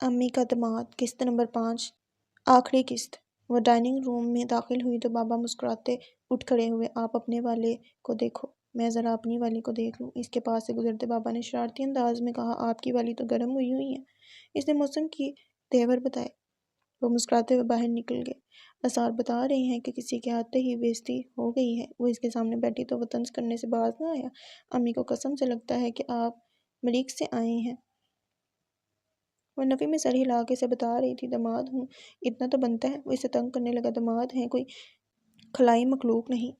امی کا دماد قسط نمبر 5 آخری قسط۔ وہ ڈائننگ روم میں داخل ہوئی تو بابا مسکراتے اٹھ کھڑے ہوئے۔ آپ اپنے والے کو دیکھو، میں ذرا اپنی والی کو دیکھ لوں۔ اس کے پاس سے گزرتے بابا نے شرارتی انداز میں کہا، آپ کی والی تو گرم ہوئی ہوئی ہے۔ اس نے موسم کی تیور بتائے۔ وہ مسکراتے ہوئے باہر نکل گئے۔ آثار بتا رہے ہیں کہ کسی کے آتے ہی بےعزتی ہو گئی ہے۔ وہ اس کے سامنے بیٹھی تو وہ طنز کرنے سے باز نہ آیا۔ امی کو قسم سے لگتا ہے کہ آپ مریخ سے آئے ہیں۔ وہ نفی میں سر ہلا کے اسے بتا رہی تھی، دماد ہوں، اتنا تو بنتا ہے۔ وہ اسے تنگ کرنے لگا، دماد ہیں، کوئی خلائی مخلوق نہیں۔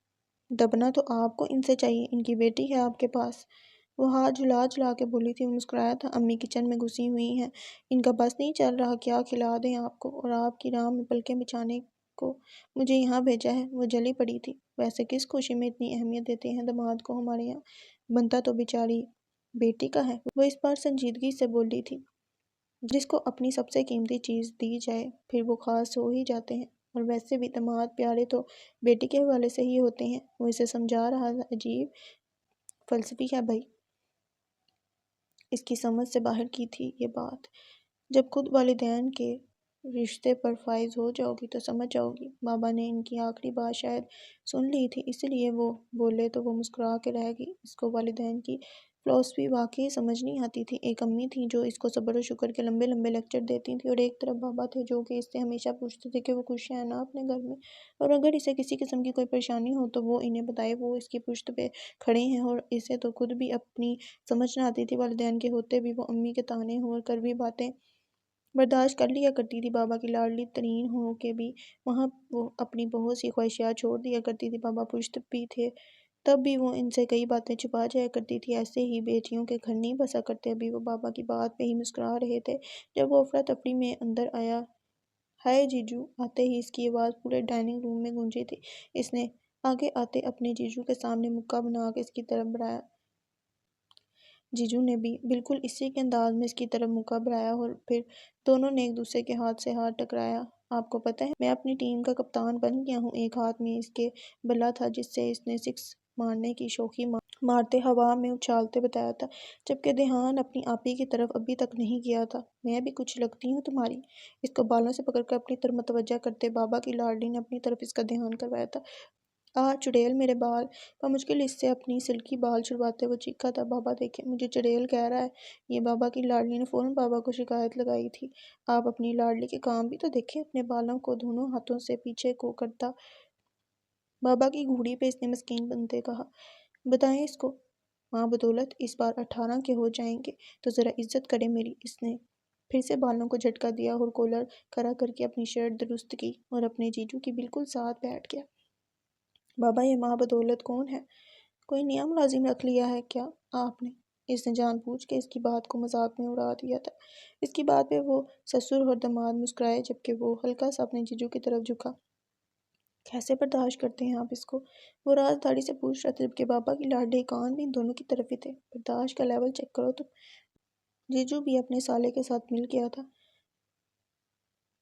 دبنا تو آپ کو ان سے چاہیے، ان کی بیٹی ہے آپ کے پاس۔ وہ ہاتھ جھلا جھلا کے بولی تھی۔ وہ مسکرایا تھا، امی کچن میں گھسی ہوئی ہیں، ان کا بس نہیں چل رہا، کیا کھلا دیں آپ کو، اور آپ کی راہ میں پلکیں بچھانے کو مجھے یہاں بھیجا ہے۔ وہ جلی پڑی تھی۔ ویسے کس خوشی میں اتنی اہمیت دیتے ہیں دماد کو ہمارے یہاں، بنتا تو بیچاری بیٹی کا ہے۔ وہ اس بار سنجیدگی سے بولی تھی، جس کو اپنی سب سے قیمتی چیز دی جائے پھر وہ خاص ہو ہی جاتے ہیں، اور ویسے بھی دماد پیارے تو بیٹی کے حوالے سے ہی ہوتے ہیں۔ وہ اسے سمجھا رہا تھا، عجیب فلسفی ہے بھائی۔ اس کی سمجھ سے باہر کی تھی یہ بات۔ جب خود والدین کے رشتے پر فائز ہو جاؤ گی تو سمجھ جاؤ گی۔ بابا نے ان کی آخری بات شاید سن لی تھی، اس لیے وہ بولے تو وہ مسکرا کے رہ گئی۔ اس کو والدین کی فلسفی واقعی سمجھ نہیں آتی تھی۔ ایک امی تھی جو اس کو صبر و شکر کے لمبے لمبے لیکچر دیتی تھی، اور ایک طرف بابا تھے جو کہ اس سے ہمیشہ پوچھتے تھے کہ وہ خوش ہے نا اپنے گھر میں، اور اگر اسے کسی قسم کی کوئی پریشانی ہو تو وہ انہیں بتائے، وہ اس کی پشت پہ کھڑے ہیں۔ اور اسے تو خود بھی اپنی سمجھ نہ آتی تھی، والدین کے ہوتے بھی وہ امی کے طعنے ہو کر بھی باتیں برداشت کر لیا کرتی تھی۔ بابا کی لاڈلی ترین ہو کے بھی وہاں وہ اپنی بہت سی خواہشات چھوڑ دیا کرتی تھی۔ بابا پشت بھی تھے تب بھی وہ ان سے کئی باتیں چھپا جایا کرتی تھی۔ ایسے ہی بیٹیوں کے گھر نہیں بسا کرتے۔ ابھی وہ بابا کی بات پہ ہی مسکرا رہے تھے جب وہ افراتفری میں اندر آیا۔ ہائے جیجو! آتے ہی اس کی آواز پورے ڈائننگ روم میں گونجی تھی۔ اس نے آگے آتے اپنے جیجو کے سامنے مکہ بنا کے اس کی طرف بڑھایا۔ جیجو نے بھی بالکل اسی کے انداز میں اس کی طرف مکہ بڑھایا، اور پھر دونوں نے ایک دوسرے کے ہاتھ سے ہاتھ ٹکرایا۔ آپ کو پتہ ہے میں اپنی ٹیم کا کپتان بن گیا ہوں۔ ایک ہاتھ میں اس کے بلا تھا جس سے اس نے سکس مارنے کی شوخی مارتے ہوا میں اچھالتے بتایا تھا، جبکہ دھیان اپنی آپی کی طرف ابھی تک نہیں گیا تھا۔ میں بھی کچھ لگتی ہوں تمہاری؟ اس کو بالوں سے پکڑ کر اپنی طرف متوجہ کرتے بابا کی لاڈلی نے اپنی طرف اس کا دھیان کروایا تھا۔ چڑیل میرے بال! بمشکل اس سے اپنی سلکی بال چھڑواتے وہ چیخا تھا، بابا دیکھیں مجھے چڑیل کہہ رہا ہے یہ۔ بابا کی لاڈلی نے فوراً بابا کو شکایت لگائی تھی، آپ اپنی لاڈلی کے کام بھی تو دیکھیں۔ اپنے بالوں کو دونوں ہاتھوں سے پیچھے کو کرتا بابا کی گھوڑی پہ اس نے مسکین بنتے کہا، بتائیں اس کو ماں بدولت اس بار 18 کے ہو جائیں گے تو ذرا عزت کرے میری۔ اس نے پھر سے بالوں کو جھٹکا دیا اور کولر کھڑا کر کے اپنی شرٹ درست کی اور اپنے جیجو کی بالکل ساتھ بیٹھ گیا۔ بابا یہ ماں بدولت کون ہے؟ کوئی نیا ملازم رکھ لیا ہے کیا آپ نے؟ اس نے جان بوجھ کے اس کی بات کو مذاق میں اڑا دیا تھا۔ اس کی بات پہ وہ سسر اور دماد مسکرائے جبکہ وہ ہلکا سا اپنے جیجو کی طرف جھکا۔ کیسے برداشت کرتے ہیں آپ اس کو؟ وہ رازداری سے پوچھ رہا تھا جبکہ بابا کی لاڈلی کان بھی ان دونوں کی طرف ہی تھے۔ برداشت کا لیول چیک کرو تم۔ جیجو بھی اپنے سالے کے ساتھ مل گیا تھا۔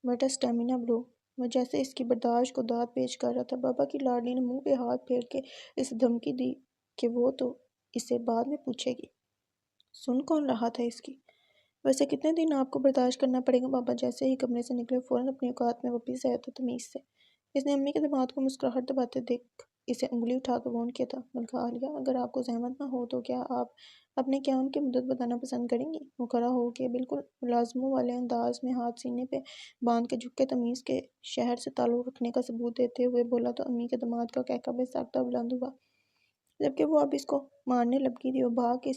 واٹ اے اسٹیمنا برو! وہ جیسے اس کی برداشت کو دانت پیش کر رہا تھا۔ بابا کی لاڈلی نے منہ پہ ہاتھ پھیر کے اسے دھمکی دی کہ وہ تو اسے بعد میں پوچھے گی۔ سن کون رہا تھا اس کی؟ ویسے کتنے دن آپ کو برداشت کرنا پڑے گا؟ بابا جیسے ہی کمرے سے نکلے فوراً اپنی اوقات میں واپس آیا تھا تمیز سے۔ اس نے امی کے دماد کو مسکراہٹ دباتے دیکھ اسے انگلی اٹھا کے وارن کیا تھا، ملکہ عالیہ اگر آپ کو زحمت نہ ہو تو کیا آپ اپنے قیام کی مدت بتانا پسند کریں گی؟ وہ کھڑا ہو کے بالکل ملازموں والے انداز میں ہاتھ سینے پہ باندھ کے جھک کے تمیز کے شہر سے تعلق رکھنے کا ثبوت دیتے ہوئے بولا تو امی کے دماد کا قہقہ بے ساختہ بلند ہوا، جبکہ وہ اب اس کو مارنے لپکی تھی۔ وہ بھاگ کے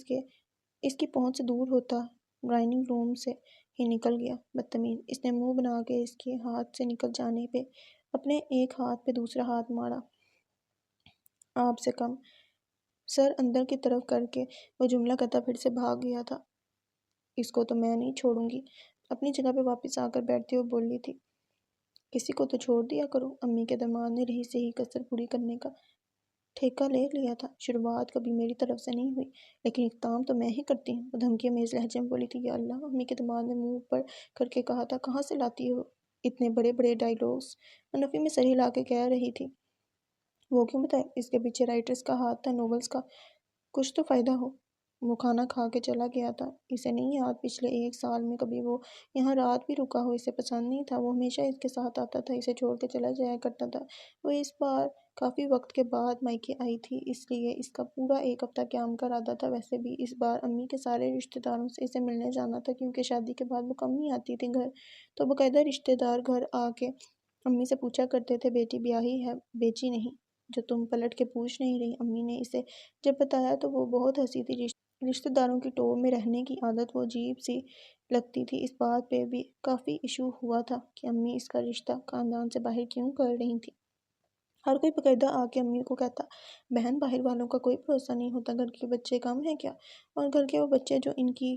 اس کی پہنچ سے دور ہوتا ڈائننگ روم سے ہی نکل گیا۔ بدتمیز! اس نے منہ بنا کے اس کے ہاتھ سے نکل جانے پہ اپنے ایک ہاتھ پہ دوسرا ہاتھ مارا۔ آپ سے کم! سر اندر کی طرف کر کے وہ جملہ کہتا پھر سے بھاگ گیا تھا۔ اس کو تو میں نہیں چھوڑوں گی۔ اپنی جگہ پہ واپس آ کر بیٹھتے ہوئے بولی تھی، کسی کو تو چھوڑ دیا کرو۔ امی کے دماد نے رہی سہی کسر پوری کرنے کا ٹھیکہ لے لیا تھا۔ شروعات کبھی میری طرف سے نہیں ہوئی لیکن اختتام تو میں ہی کرتی ہوں۔ وہ دھمکی آمیز لہجے میں بولی تھی، یا اللہ! امی کے دماد نے منہ اوپر کر کے کہا تھا، کہاں سے لاتی ہو اتنے بڑے بڑے ڈائیلاگز؟ وہ نفی میں سر ہلا کے کہہ رہی تھی، وہ کیوں بتائے؟ اس کے پیچھے رائٹرز کا ہاتھ تھا، ناولز کا، کچھ تو فائدہ ہو۔ وہ کھانا کھا کے چلا گیا تھا۔ اسے نہیں یاد پچھلے 1 سال میں کبھی وہ یہاں رات بھی رکا ہو۔ اسے پسند نہیں تھا، وہ ہمیشہ اس کے ساتھ آتا تھا، اسے چھوڑ کے چلا جایا کرتا تھا۔ وہ اس بار کافی وقت کے بعد مائکے آئی تھی، اس لیے اس کا پورا 1 ہفتہ قیام کا ارادہ تھا۔ ویسے بھی اس بار امی کے سارے رشتہ داروں سے اسے ملنے جانا تھا، کیونکہ شادی کے بعد وہ کم ہی آتی تھی گھر، تو باقاعدہ رشتہ دار گھر آ کے امی سے پوچھا کرتے تھے، بیٹی بیاہی ہے؟ بیچی نہیں جو تم پلٹ کے پوچھ نہیں رہی؟ امی نے اسے جب بتایا تو وہ بہت ہنسی تھی۔ رشتہ داروں کی ٹو میں رہنے کی عادت وہ عجیب سی لگتی تھی۔ اس بات پہ بھی کافی ایشو ہوا تھا کہ امی اس کا رشتہ خاندان سے باہر کیوں کر رہی تھی۔ ہر کوئی باقاعدہ آ کے امی کو کہتا، بہن باہر والوں کا کوئی بھروسہ نہیں ہوتا، گھر کے بچے کم ہیں کیا؟ اور گھر کے وہ بچے جو ان کی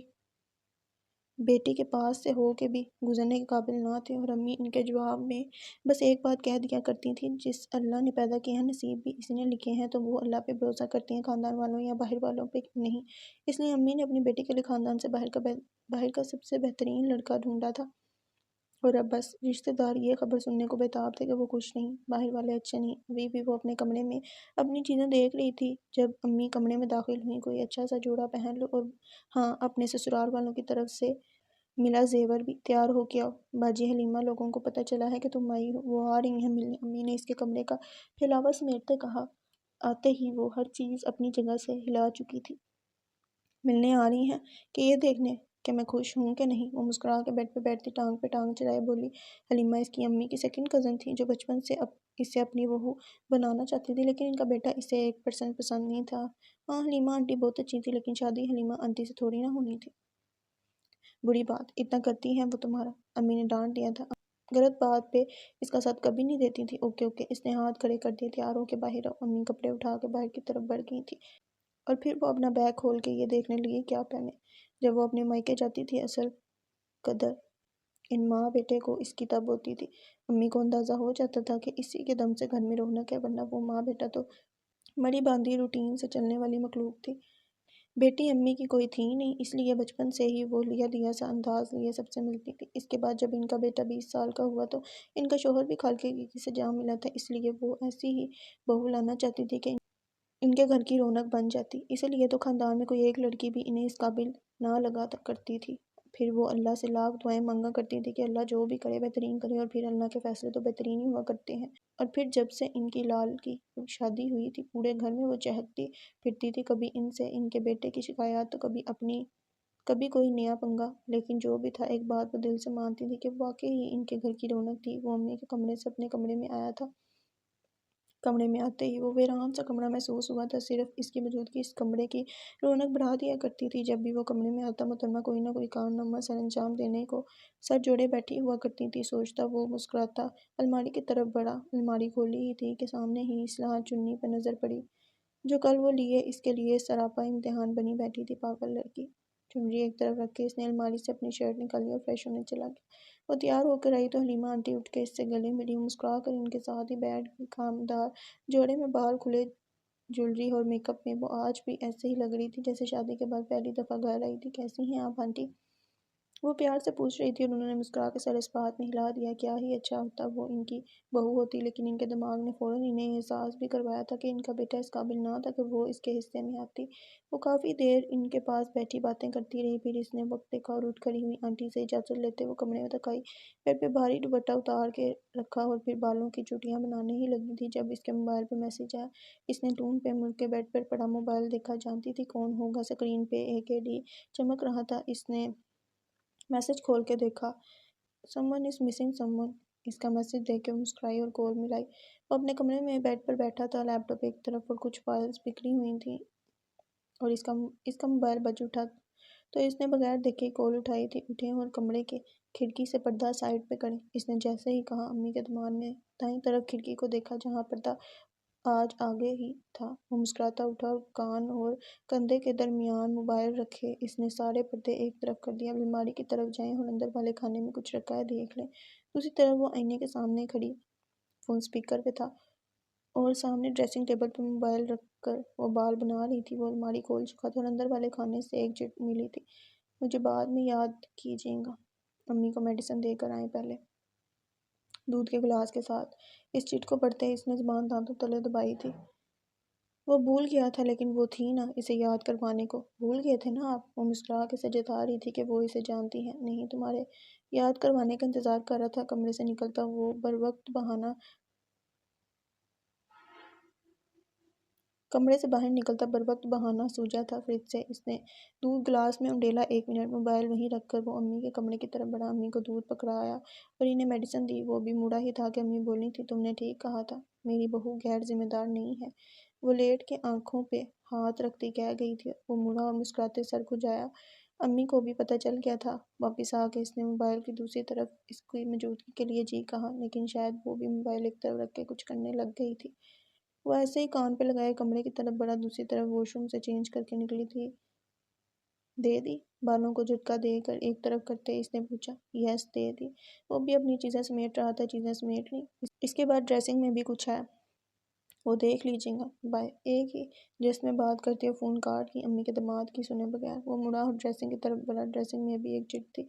بیٹی کے پاس سے ہو کے بھی گزرنے کے قابل نہ تھے۔ اور امی ان کے جواب میں بس ایک بات کہہ دیا کرتی تھی، جس اللہ نے پیدا کیے ہیں، نصیب بھی اسی نے لکھے ہیں، تو وہ اللہ پہ بھروسہ کرتی ہیں، خاندان والوں یا باہر والوں پہ نہیں۔ اس لیے امی نے اپنی بیٹی کے لیے خاندان سے باہر کا سب سے بہترین لڑکا ڈھونڈا تھا۔ اور اب بس رشتہ دار یہ خبر سننے کو بےتاب تھے کہ وہ خوش نہیں، باہر والے اچھے نہیں۔ ابھی بھی وہ اپنے کمرے میں اپنی چیزیں دیکھ رہی تھی جب امی کمرے میں داخل ہوئی۔ کوئی اچھا سا جوڑا پہن لو، اور ہاں، اپنے سسرال والوں کی طرف سے ملا زیور بھی، تیار ہو کے آؤ۔ باجی حلیمہ، لوگوں کو پتہ چلا ہے کہ تم آئی ہو، وہ آ رہی ہیں ملنے۔ امی نے اس کے کمرے کا پھیلاوا سمیٹتے کہا۔ آتے ہی وہ ہر چیز اپنی جگہ سے ہلا چکی تھی۔ ملنے آ رہی ہیں کہ یہ دیکھنے کہ میں خوش ہوں کہ نہیں؟ وہ مسکرا کے بیڈ پہ بیٹھتی ٹانگ پہ ٹانگ چڑھائے بولی۔ حلیمہ اس کی امی کی سیکنڈ کزن تھی، جو بچپن سے اسے اپنی بہو بنانا چاہتی تھی، لیکن ان کا بیٹا اسے 1% پسند نہیں تھا۔ ہاں، حلیمہ آنٹی بہت اچھی تھی، لیکن شادی حلیمہ آنٹی سے تھوڑی نہ ہونی تھی۔ بری بات اتنا کرتی ہے وہ تمہارا، امی نے ڈانٹ دیا تھا۔ غلط بات پہ اس کا ساتھ کبھی نہیں دیتی تھی۔ اوکے اوکے، اس نے ہاتھ کھڑے کر دیے، تیار ہو کے باہر آؤ۔ امی کپڑے اٹھا کے باہر کی طرف بڑھ گئی تھی، اور پھر وہ اپنا بیگ کھول کے یہ دیکھنے لگی کیا پہنے۔ جب وہ اپنے مائکے جاتی تھی، اصل قدر ان ماں بیٹے کو اس کی تب ہوتی تھی۔ امی کو اندازہ ہو جاتا تھا کہ اسی کے دم سے گھر میں رونق ہے، ورنہ وہ ماں بیٹا تو مری باندھی روٹین سے چلنے والی مخلوق تھی۔ بیٹی امی کی کوئی تھی نہیں، اس لیے بچپن سے ہی وہ لیا دیا سا انداز لیے سب سے ملتی تھی۔ اس کے بعد جب ان کا بیٹا 20 سال کا ہوا تو ان کا شوہر بھی خالقے کی سے جا ملا تھا، اس لیے وہ ایسی ہی بہو لانا چاہتی تھی کہ ان کے گھر کی رونق بن جاتی۔ اسی لیے تو خاندان میں کوئی ایک لڑکی بھی انہیں اس قابل نہ لگا کرتی تھی۔ پھر وہ اللہ سے لاکھ دعائیں مانگا کرتی تھی کہ اللہ جو بھی کرے بہترین کرے، اور پھر اللہ کے فیصلے تو بہترین ہی ہوا کرتے ہیں۔ اور پھر جب سے ان کی لال کی شادی ہوئی تھی، پورے گھر میں وہ چہکتی پھرتی تھی، کبھی ان سے ان کے بیٹے کی شکایات تو کبھی اپنی، کبھی کوئی نیا پنگا، لیکن جو بھی تھا ایک بات وہ دل سے مانتی تھی کہ واقعی ہی ان کے گھر کی رونق تھی۔ وہ امی کے کمرے سے اپنے کمرے میں آیا تھا۔ کمرے میں آتے ہی وہ ویران سا کمرہ محسوس ہوا تھا، صرف اس کی موجودگی اس کمرے کی رونق بڑھا دیا کرتی تھی۔ جب بھی وہ کمرے میں آتا، محترمہ کوئی نہ کوئی کارنامہ سر انجام دینے کو سر جوڑے بیٹھی ہوا کرتی تھی۔ سوچتا وہ مسکراتا الماری کی طرف بڑھا۔ الماری کھولی ہی تھی کہ سامنے ہی اصلاحات چننی پہ نظر پڑی، جو کل وہ لیے اس کے لیے سراپا امتحان بنی بیٹھی تھی۔ پاگل لڑکی، چنری ایک طرف رکھ کے اس نے الماری سے اپنی شرٹ نکالی اور فریش ہونے چلا گیا۔ وہ تیار ہو کر آئی تو حلیمہ آنٹی اٹھ کے اس سے گلے ملی، مسکرا کر ان کے ساتھ ہی بیٹھ گئی۔ خامدار جوڑے میں بال کھلے، جولری اور میک اپ میں وہ آج بھی ایسے ہی لگ رہی تھی جیسے شادی کے بعد پہلی دفعہ گھر آئی تھی۔ کیسی ہیں آپ آنٹی؟ وہ پیار سے پوچھ رہی تھی، اور انہوں نے مسکرا کے سر اس بات میں ہلا دیا۔ کیا ہی اچھا ہوتا وہ ان کی بہو ہوتی، لیکن ان کے دماغ نے فوراً انہیں احساس بھی کروایا تھا کہ ان کا بیٹا اس قابل نہ تھا کہ وہ اس کے حصے میں آتی۔ وہ کافی دیر ان کے پاس بیٹھی باتیں کرتی رہی، پھر اس نے وقت دیکھا اور اٹھ کھڑی ہوئی۔ آنٹی سے اجازت لیتے وہ کمرے میں تک آئی، بیڈ پہ بھاری دوپٹہ اتار کے رکھا اور پھر بالوں کی چوٹیاں بنانے ہی لگی تھی جب اس کے موبائل پہ میسج آیا۔ اس نے ٹون پہ مڑ کے بیڈ پر پڑا موبائل دیکھا، جانتی تھی کون ہوگا۔ اسکرین پہ AKD چمک رہا تھا۔ اس نے میسج کھول کے دیکھا، someone is missing someone۔ اس کا میسج دیکھ کے وہ مسکرائی اور کال ملائی۔ وہ اپنے کمرے میں بیڈ پر بیٹھا تھا، لیپ ٹاپ ایک طرف اور کچھ فائلز بکھری ہوئی تھیں، اور اس کا موبائل بج اٹھا تو اس نے بغیر دیکھے کال اٹھائی تھی۔ اٹھے اور کمرے کے کھڑکی سے پردہ سائڈ پہ کریں، اس نے جیسے ہی کہا۔ امی کے دماغ نے دائیں طرف کھڑکی کو دیکھا جہاں پردہ آج آگے ہی تھا۔ وہ مسکراتا اٹھا اور کان اور کندھے کے درمیان موبائل رکھے اس نے سارے پردے ایک طرف کر دیے۔ اب الماری کی طرف جائیں اور اندر والے کھانے میں کچھ رکھا ہے دیکھ لیں۔ دوسری طرف وہ آئینے کے سامنے کھڑی، فون اسپیکر پہ تھا، اور سامنے ڈریسنگ ٹیبل پہ موبائل رکھ کر وہ بال بنا رہی تھی۔ وہ الماری کھول چکا تھا اور اندر والے کھانے سے ایک چٹ ملی تھی۔ مجھے بعد میں یاد کیجیے گا، امی کو میڈیسن دے کر آئیں پہلے، دودھ کے گلاس کے ساتھ۔ اس چٹ کو پڑھتے ہی اس نے زبان دانتوں تلے دبائی تھی۔ وہ بھول گیا تھا لیکن وہ تھی نا اسے یاد کروانے کو۔ بھول گئے تھے نا آپ؟ وہ مسکرا کے اسے جتا رہی تھی کہ وہ اسے جانتی ہے۔ نہیں، تمہارے یاد کروانے کا انتظار کر رہا تھا۔ کمرے سے باہر نکلتا بروقت بہانہ سوجا تھا فریج سے۔ اس نے دودھ گلاس میں انڈیلا۔ 1 منٹ موبائل وہیں رکھ کر وہ امی کے کمرے کی طرف بڑھا۔ امی کو دودھ پکڑایا اور انہیں میڈیسن دی۔ وہ بھی مڑا ہی تھا کہ امی بولی تھی، تم نے ٹھیک کہا تھا، میری بہو غیر ذمہ دار نہیں ہے۔ وہ لیٹ کے آنکھوں پہ ہاتھ رکھتی کہہ گئی تھی۔ وہ مڑا اور مسکراتے سر کھجایا۔ امی کو بھی پتہ چل گیا تھا۔ واپس آ کے اس نے موبائل کی دوسری طرف اس کی موجودگی کے لیے جی کہا، لیکن شاید وہ بھی موبائل ایک طرف رکھ کے کچھ کرنے لگ گئی تھی۔ وہ ایسے ہی کان پہ لگائے کمرے کی طرف بڑھا۔ دوسری طرف واش روم سے چینج کر کے نکلی تھی۔ دے دی؟ بالوں کو جھٹکا دے کر ایک طرف کرتے اس نے پوچھا۔ یس، دے دی۔ وہ بھی اپنی چیزیں سمیٹ رہا تھا۔ چیزیں سمیٹ لی۔ اس کے بعد ڈریسنگ میں بھی کچھ ہے، وہ دیکھ لیجیے گا۔ بائے۔ ایک ہی جس میں بات کرتے ہوئے فون کاٹ کی امی کے دماد کی سنے بغیر۔ وہ مڑا اور ڈریسنگ کی طرف بڑھا۔ ڈریسنگ میں بھی ایک چٹ تھی۔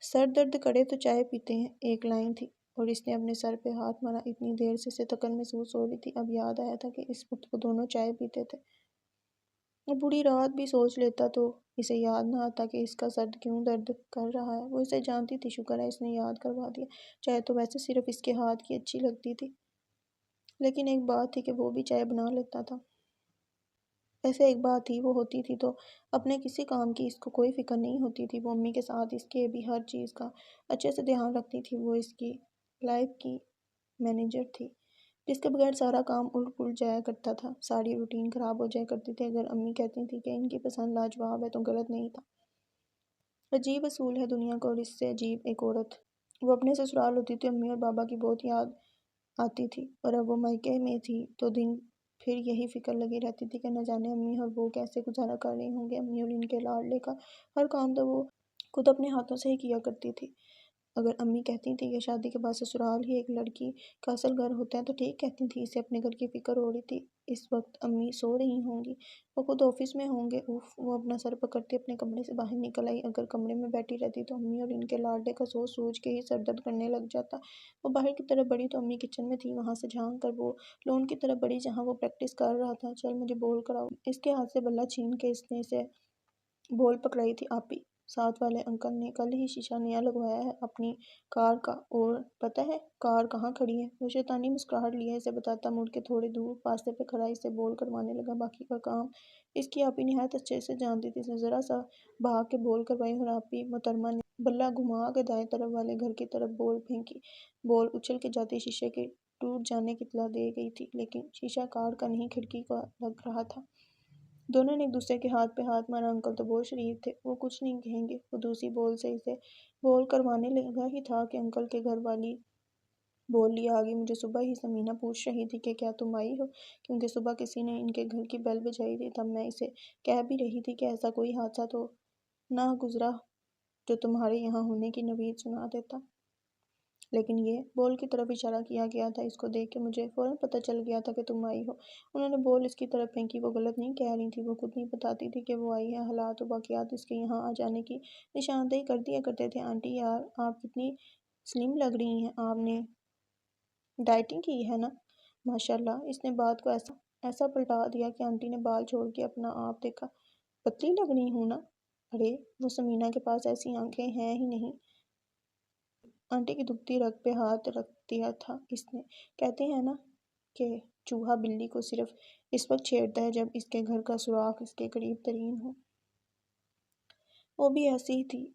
سر درد کرے تو چائے پیتے ہیں، ایک لائن تھی، اور اس نے اپنے سر پہ ہاتھ مارا۔ اتنی دیر سے اسے تھکن محسوس ہو رہی تھی، اب یاد آیا تھا کہ اس وقت وہ دونوں چائے پیتے تھے۔ وہ بوڑھی رات بھی سوچ لیتا تو اسے یاد نہ آتا کہ اس کا سر کیوں درد کر رہا ہے۔ وہ اسے جانتی تھی، شکر ہے اس نے یاد کروا دیا۔ چائے تو ویسے صرف اس کے ہاتھ کی اچھی لگتی تھی، لیکن ایک بات تھی کہ وہ بھی چائے بنا لیتا تھا۔ ویسے ایک بات تھی، وہ ہوتی تھی تو اپنے کسی کام کی اس کو کوئی فکر نہیں ہوتی تھی۔ وہ امی کے ساتھ اس کے بھی ہر چیز کا اچھے سے دھیان رکھتی تھی۔ وہ اس کی لائف کی مینیجر تھی، جس کے بغیر سارا کام الٹ پلٹ جایا کرتا تھا، ساری روٹین خراب ہو جایا کرتی تھی۔ اگر امی کہتی تھی کہ ان کی پسند لاجواب ہے تو غلط نہیں تھا۔ عجیب اصول ہے دنیا کا، اور اس سے عجیب ایک عورت۔ وہ اپنے سسرال ہوتی تھی، امی اور بابا کی بہت یاد آتی تھی، اور اب وہ مائکے میں تھی تو دن پھر یہی فکر لگی رہتی تھی کہ نہ جانے امی اور وہ کیسے گزارا کر رہے ہوں گے۔ امی اور ان کے لاڈلے کا ہر کام تو وہ خود اپنے ہاتھوں سے ہی کیا کرتی تھی۔ اگر امی کہتی تھی کہ شادی کے بعد سسرال ہی ایک لڑکی کا اصل گھر ہوتا ہے تو ٹھیک کہتی تھی، اسے اپنے گھر کی فکر ہو رہی تھی۔ اس وقت امی سو رہی ہوں گی، وہ خود آفس میں ہوں گے۔ اوف! وہ اپنا سر پکڑتی اپنے کمرے سے باہر نکل آئی۔ اگر کمرے میں بیٹھی رہتی تو امی اور ان کے لاڈلے کا سوچ سوچ کے ہی سر درد کرنے لگ جاتا۔ وہ باہر کی طرف بڑھی تو امی کچن میں تھی۔ وہاں سے جھانک کر وہ لون کی طرف بڑھی جہاں وہ پریکٹس کر رہا تھا۔ چل مجھے بال کراؤ۔ اس کے ہاتھ سے بلہ چھین کے اس نے اسے بال پکڑائی تھی۔ آپی، ساتھ والے انکل نے کل ہی شیشہ نیا لگوایا ہے اپنی کار کا، اور پتہ ہے کار کہاں کھڑی ہے؟ وہ شیطانی مسکراہٹ لیے اسے بتاتا مڑ کے تھوڑی دور فاصلے پہ کھڑا اسے بول کروانے لگا۔ باقی کا کام اس کی آپی نہایت اچھے سے جانتی تھی۔ اس نے ذرا سا بھاگ کے بول کروائی اور آپی محترمہ نے بلہ گھما کے دائیں طرف والے گھر کی طرف بال پھینکی۔ بال اچھل کے جاتی شیشے کے ٹوٹ جانے کی اطلاع دے گئی تھی، لیکن شیشہ کار کا نہیں کھڑکی کا لگ رہا تھا۔ دونوں نے ایک دوسرے کے ہاتھ پہ ہاتھ مارا۔ انکل تو بہت شریف تھے، وہ کچھ نہیں کہیں گے۔ وہ دوسری بال سے اسے بول کروانے لگا ہی تھا کہ انکل کے گھر والی بول لی آ گئی۔ مجھے صبح ہی سمینہ پوچھ رہی تھی کہ کیا تم آئی ہو، کیونکہ صبح کسی نے ان کے گھر کی بیل بجائی تھی۔ تب میں اسے کہہ بھی رہی تھی کہ ایسا کوئی حادثہ تو نہ گزرا جو تمہارے یہاں ہونے کی نوید سنا دیتا، لیکن یہ بول کی طرف اشارہ کیا گیا تھا۔ اس کو دیکھ کے مجھے فوراً پتہ چل گیا تھا کہ تم آئی ہو۔ انہوں نے بول اس کی طرف پھینکی۔ وہ غلط نہیں کہہ رہی تھی، وہ خود نہیں بتاتی تھی کہ وہ آئی ہے۔ حالات و واقعات اس کے یہاں آ جانے کی نشاندہی کر دیا کرتے تھے۔ آنٹی یار، آپ کتنی سلم لگ رہی ہیں، آپ نے ڈائٹنگ کی ہے نا؟ ماشاءاللہ۔ اس نے بات کو ایسا پلٹا دیا کہ آنٹی نے بال چھوڑ کے اپنا آپ دیکھا۔ پتلی لگ رہی ہوں نا؟ ارے وہ سمینہ کے پاس ایسی آنکھیں ہیں ہی نہیں۔ آنٹی کی دکھتی رگ پہ ہاتھ رکھ دیا تھا اس نے۔ کہتے ہیں نا کہ چوہا بلی کو صرف اس وقت چھیڑتا ہے جب اس کے گھر کا سوراخ اس کے قریب ترین ہو۔ وہ بھی ایسی ہی تھی،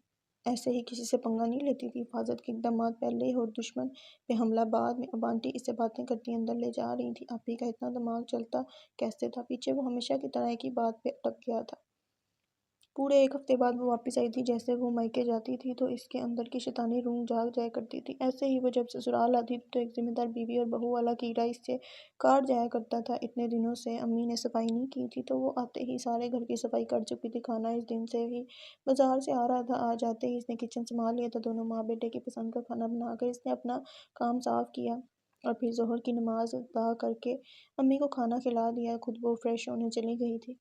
ایسے ہی کسی سے پنگا نہیں لیتی تھی۔ حفاظت کے اقدامات پہلے ہی اور دشمن پہ حملہ بعد میں۔ اب آنٹی اس سے باتیں کرتی اندر لے جا رہی تھی۔ آپی کا اتنا دماغ چلتا کیسے تھا؟ پیچھے وہ ہمیشہ کی طرح ایک ہی بات پہ اٹک گیا تھا۔ پورے 1 ہفتے بعد وہ واپس آئی تھی۔ جیسے وہ مائکے جاتی تھی تو اس کے اندر کی شیطانی روح جاگ جایا کرتی تھی، ایسے ہی وہ جب سسرال آتی تھی تو ایک ذمہ دار بیوی اور بہو والا کیڑا اس سے کاٹ جایا کرتا تھا۔ اتنے دنوں سے امی نے صفائی نہیں کی تھی تو وہ آتے ہی سارے گھر کی صفائی کر چکی تھی۔ کھانا اس دن سے ہی بازار سے آ رہا تھا۔ آج آتے ہی اس نے کچن سنبھال لیا تھا۔ دونوں ماں بیٹے کی پسند کا کھانا بنا کر اس نے اپنا کام صاف کیا اور پھر ظہر کی نماز ادا کر کے امی کو کھانا کھلا دیا۔ خود وہ فریش ہونے چلی گئی تھی۔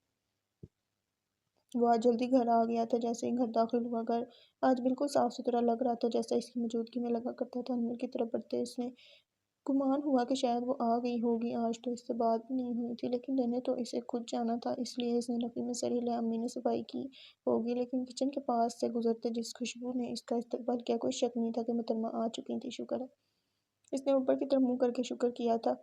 وہ آج جلدی گھر آ گیا تھا۔ جیسے ہی گھر داخل ہوا، گھر آج بالکل صاف ستھرا لگ رہا تھا، جیسا اس کی موجودگی میں لگا کرتا تھا۔ اندر کی طرف بڑھتے اس نے گمان ہوا کہ شاید وہ آ گئی ہوگی، آج تو اس سے بات بھی نہیں ہوئی تھی، لیکن لینے تو اسے خود جانا تھا، اس لیے اس نے رفیع میں سر ہلایا۔ امی نے صفائی کی ہوگی، لیکن کچن کے پاس سے گزرتے جس خوشبو نے اس کا استقبال کیا، کوئی شک نہیں تھا کہ محترمہ آ چکی تھی۔ شکر ہے، اس نے اوپر کی طرف منہ کر کے شکر کیا تھا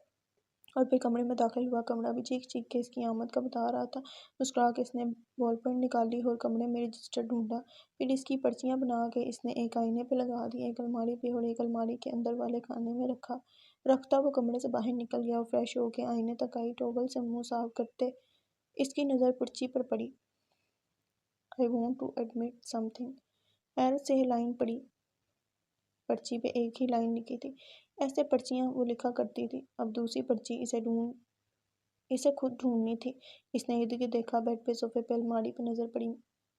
اور پھر کمرے میں داخل ہوا۔ کمرہ بھی چیخ چیخ کے اس کی آمد کا بتا رہا تھا۔ مسکرا کے اس نے بال پین نکالی اور کمرے میں رجسٹر ڈھونڈا، پھر اس کی پرچیاں بنا کے اس نے ایک آئینے پہ لگا دی، ایک الماری پہ اور ایک الماری کے اندر والے خانے میں رکھتا وہ کمرے سے باہر نکل گیا اور فریش ہو کے آئینے تک آئی۔ ٹاول سے منہ صاف کرتے اس کی نظر پرچی پر پڑی۔ I want to admit something۔ حیرت سے یہ لائن پڑھی۔ پرچی پہ ایک ہی لائن لکھی تھی۔ ایسے پرچیاں وہ لکھا کرتی تھی۔ اب دوسری پرچی اسے خود ڈھونڈنی تھی۔ اس نے ارد گرد دیکھا، بیڈ پہ، صوفے پہ، الماری پہ نظر پڑی،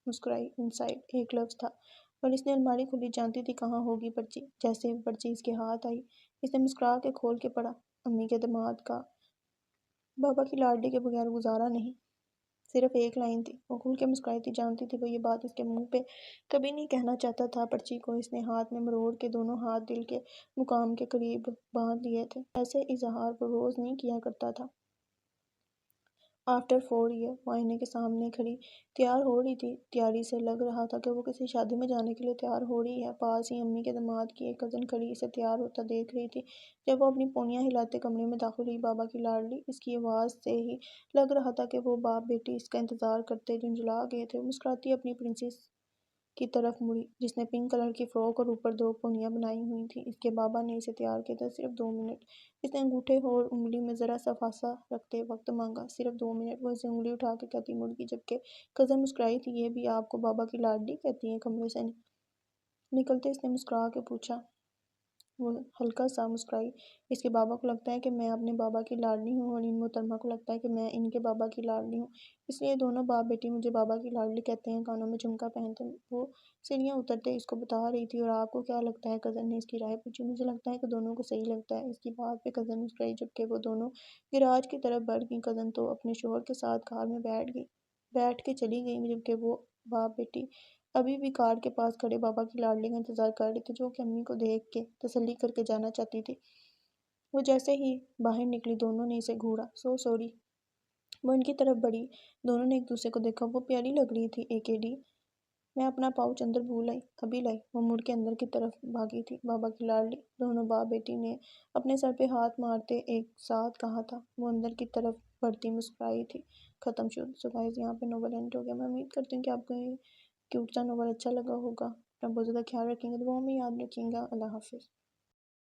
مسکرائی۔ انسائڈ ایک لفظ تھا اور اس نے الماری کھولی، جانتی تھی کہاں ہوگی پرچی۔ جیسے ہی پرچی اس کے ہاتھ آئی، اس نے مسکرا کے کھول کے پڑھا۔ امی کے داماد کا بابا کی لاڈلی کے بغیر گزارا نہیں۔ صرف ایک لائن تھی۔ وہ کھل کے مسکرائی تھی، جانتی تھی وہ یہ بات اس کے منہ پہ کبھی نہیں کہنا چاہتا تھا۔ پرچی کو اس نے ہاتھ میں مروڑ کے دونوں ہاتھ دل کے مقام کے قریب باندھ لیے تھے۔ ایسے اظہار وہ روز نہیں کیا کرتا تھا۔ آفٹر 4 years، وہ آئینے کے سامنے کھڑی تیار ہو رہی تھی۔ تیاری سے لگ رہا تھا کہ وہ کسی شادی میں جانے کے لیے تیار ہو رہی ہے۔ پاس ہی امی کے داماد کی ایک کزن کھڑی اسے تیار ہوتا دیکھ رہی تھی۔ جب وہ اپنی پونیاں ہلاتے کمرے میں داخل ہوئی، بابا کی لاڈلی اس کی آواز سے ہی لگ رہا تھا کہ وہ باپ بیٹی اس کا انتظار کرتے جھنجھلا گئے تھے۔ وہ مسکراتی اپنی پرنسس کی طرف مڑی، جس نے پنک کلر کی فراک اور اوپر 2 پونیاں بنائی ہوئی تھیں۔ اس کے بابا نے اسے تیار کیا تھا، صرف 2 منٹ۔ اس نے انگوٹھے اور انگلی میں ذرا سا فاصلہ رکھتے وقت مانگا، صرف 2 منٹ۔ وہ اسے انگلی اٹھا کے کہتی مڑ گئی، جبکہ کزن مسکرائی تھی۔ یہ بھی آپ کو بابا کی لاڈلی کہتی ہیں؟ کمرے سے نکلتے اس نے مسکرا کے پوچھا۔ وہ ہلکا سا مسکرائی۔ اس کے بابا کو لگتا ہے کہ میں اپنے بابا کی لاڈلی ہوں اور ان محترمہ کو لگتا ہے کہ میں ان کے بابا کی لاڈلی ہوں، اس لیے دونوں باپ بیٹی مجھے بابا کی لاڈلی کہتے ہیں۔ کانوں میں جھمکا پہنتے وہ سیڑھیاں اترتے اس کو بتا رہی تھی۔ اور آپ کو کیا لگتا ہے؟ کزن نے اس کی رائے پوچھی۔ مجھے لگتا ہے کہ دونوں کو صحیح لگتا ہے۔ اس کی بات پہ کزن مسکرائی، جبکہ وہ دونوں گراج کی طرف بڑھ گئیں۔ کزن تو اپنے شوہر کے ساتھ کار میں بیٹھ کے چلی گئی، جبکہ وہ باپ بیٹی ابھی بھی کار کے پاس کھڑے بابا کی لاڈلی کا انتظار کر رہے تھے، جو کہ امی کو دیکھ کے تسلی کر کے جانا چاہتی تھی۔ وہ جیسے ہی باہر نکلی، دونوں نے اسے گھورا۔ So sorry. وہ ان کی طرف بڑھی، دونوں نے ایک دوسرے کو دیکھا۔ وہ پیاری لگ رہی تھی AKD۔ میں اپنا پاؤچ اندر بھول آئی، ابھی لائی۔ وہ مڑ کے اندر کی طرف بھاگی تھی۔ بابا کی لاڈلی، دونوں باپ بیٹی نے اپنے سر پہ ہاتھ مارتے ایک ساتھ کہا تھا۔ وہ اندر کی طرف بڑھتی مسکرائی تھی۔ ختم شد۔ سو گائز، یہاں پہ ناول اینڈ ہو گیا۔ میں امید کرتی ہوں کہ آپ کو یہ کیوٹ سا ناول اچھا لگا ہوگا۔ اپنا بہت زیادہ خیال رکھیں گا، دعاؤں میں یاد رکھیں گا۔ اللہ حافظ۔